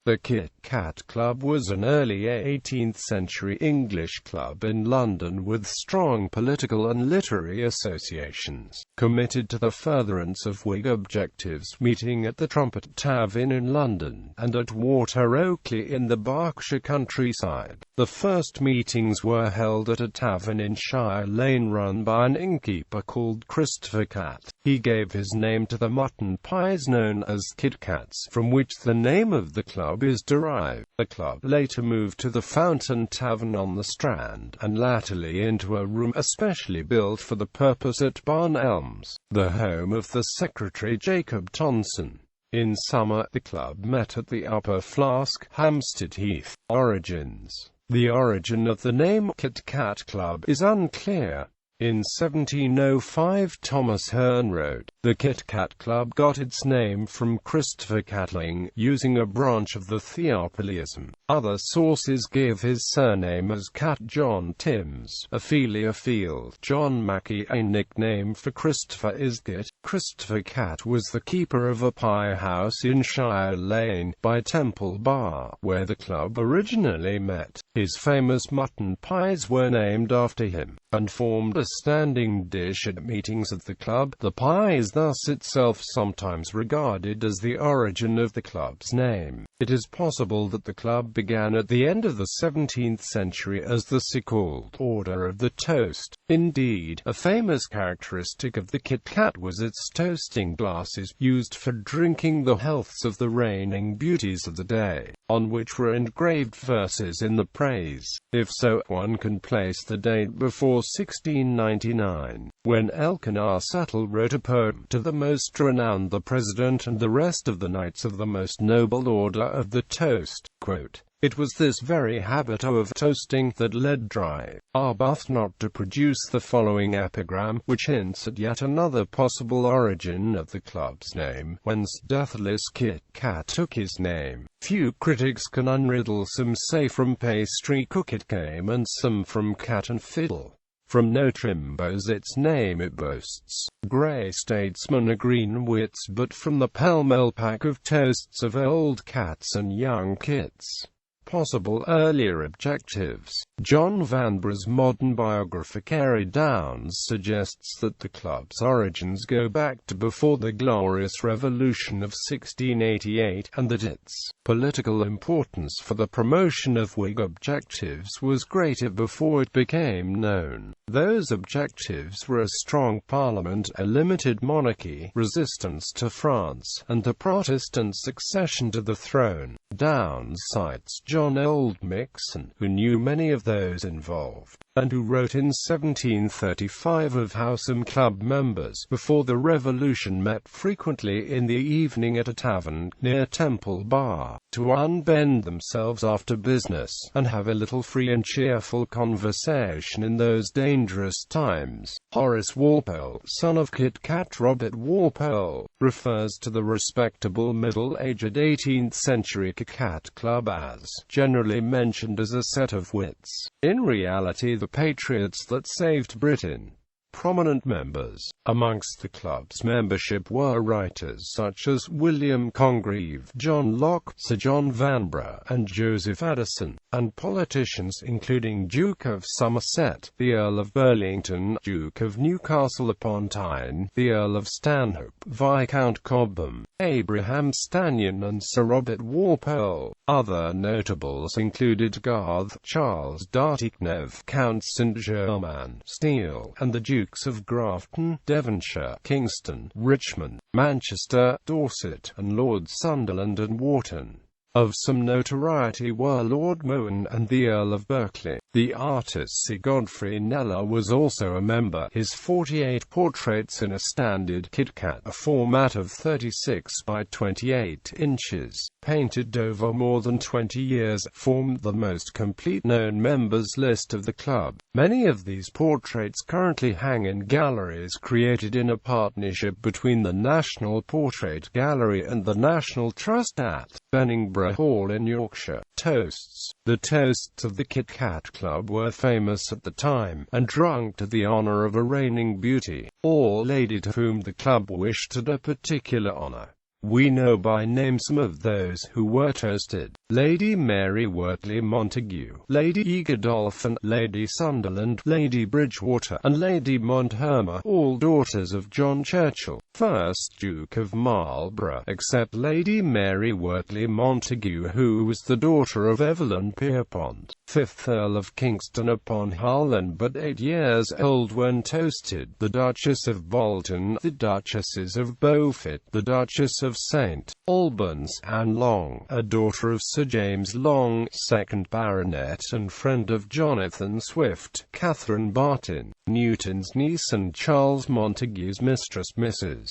The Kit Kat Club was an early 18th-century English club in London with strong political and literary associations, committed to the furtherance of Whig objectives, meeting at the Trumpet Tavern in London, and at Water Oakley in the Berkshire countryside. The first meetings were held at a tavern in Shire Lane run by an innkeeper called Christopher Catt. He gave his name to the mutton pies known as Kit Kats, from which the name of the club is derived. The club later moved to the Fountain Tavern on the Strand, and latterly into a room especially built for the purpose at Barn Elms, the home of the secretary Jacob Tonson. In summer, the club met at the Upper Flask, Hampstead Heath. Origins. The origin of the name Kit Kat Club is unclear. In 1705 Thomas Hearn wrote, "The Kit Kat Club got its name from Christopher Catt.He, using a branch of the Theopolyism." Other sources give his surname as Cat John Timms, Ophelia Field, John Mackey. A nickname for Christopher is Kit. Christopher Catt was the keeper of a pie house in Shire Lane, by Temple Bar, where the club originally met. His famous mutton pies were named after him, and formed a standing dish at meetings of the club. The pie is thus itself sometimes regarded as the origin of the club's name. It is possible that the club began at the end of the 17th century as the so-called Order of the Toast. Indeed, a famous characteristic of the Kit Kat was its toasting glasses, used for drinking the healths of the reigning beauties of the day, on which were engraved verses in the praise. If so, one can place the date before 1699, when Elkanah Sattel wrote a poem to the most renowned the President and the rest of the Knights of the most noble order of the toast. Quote, "It was this very habit of toasting that led Dry Arbuthnot to produce the following epigram, which hints at yet another possible origin of the club's name, whence deathless Kit Kat took his name. Few critics can unriddle, some say from pastry cook it came, and some from cat and fiddle. From no trimbos its name it boasts, grey statesmen are green wits, but from the pell-mell pack of toasts of old cats and young kits." Possible earlier objectives. John Vanbragh's modern biographer Carey Downes suggests that the club's origins go back to before the Glorious Revolution of 1688, and that its political importance for the promotion of Whig objectives was greater before it became known. Those objectives were a strong parliament, a limited monarchy, resistance to France, and the Protestant succession to the throne. Downes cites John Oldmixon, who knew many of those involved, and who wrote in 1735 of how some club members, before the Revolution, met frequently in the evening at a tavern, near Temple Bar, to unbend themselves after business, and have a little free and cheerful conversation in those dangerous times. Horace Walpole, son of Kit Kat Robert Walpole, refers to the respectable middle-aged 18th-century Kit Kat Club as generally mentioned as a set of wits. In reality, the patriots that saved Britain. Prominent members amongst the club's membership were writers such as William Congreve, John Locke, Sir John Vanbrugh, and Joseph Addison, and politicians including Duke of Somerset, the Earl of Burlington, Duke of Newcastle upon Tyne, the Earl of Stanhope, Viscount Cobham, Abraham Stanion, and Sir Robert Walpole. Other notables included Garth, Charles d'Artignev, Count Saint-Germain, Steele, and the Dukes of Grafton, Devonshire, Kingston, Richmond, Manchester, Dorset, and Lord Sunderland and Wharton. Of some notoriety were Lord Mohun and the Earl of Berkeley. The artist Sir Godfrey Kneller was also a member. His 48 portraits in a standard Kit Kat, a format of 36 by 28 inches, painted over more than 20 years, formed the most complete known members list of the club. Many of these portraits currently hang in galleries created in a partnership between the National Portrait Gallery and the National Trust at Benningborough Hall in Yorkshire. Toasts. The toasts of the Kit Kat Club were famous at the time, and drunk to the honour of a reigning beauty, or lady to whom the club wished to do particular honour. We know by name some of those who were toasted: Lady Mary Wortley Montagu, Lady E. Godolphin, Lady Sunderland, Lady Bridgewater, and Lady Monthermer, all daughters of John Churchill, 1st Duke of Marlborough, except Lady Mary Wortley Montagu, who was the daughter of Evelyn Pierpont, 5th Earl of Kingston upon Hull and but 8 years old when toasted, the Duchess of Bolton, the Duchesses of Beaufort, the Duchess of St. Albans, Anne Long, a daughter of Sir James Long, 2nd Baronet and friend of Jonathan Swift, Catherine Barton, Newton's niece and Charles Montagu's mistress Mrs.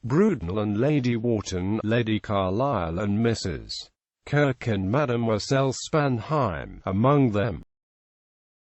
Brudenell and Lady Wharton, Lady Carlisle and Mrs. Kirk and Mademoiselle Spanheim, among them.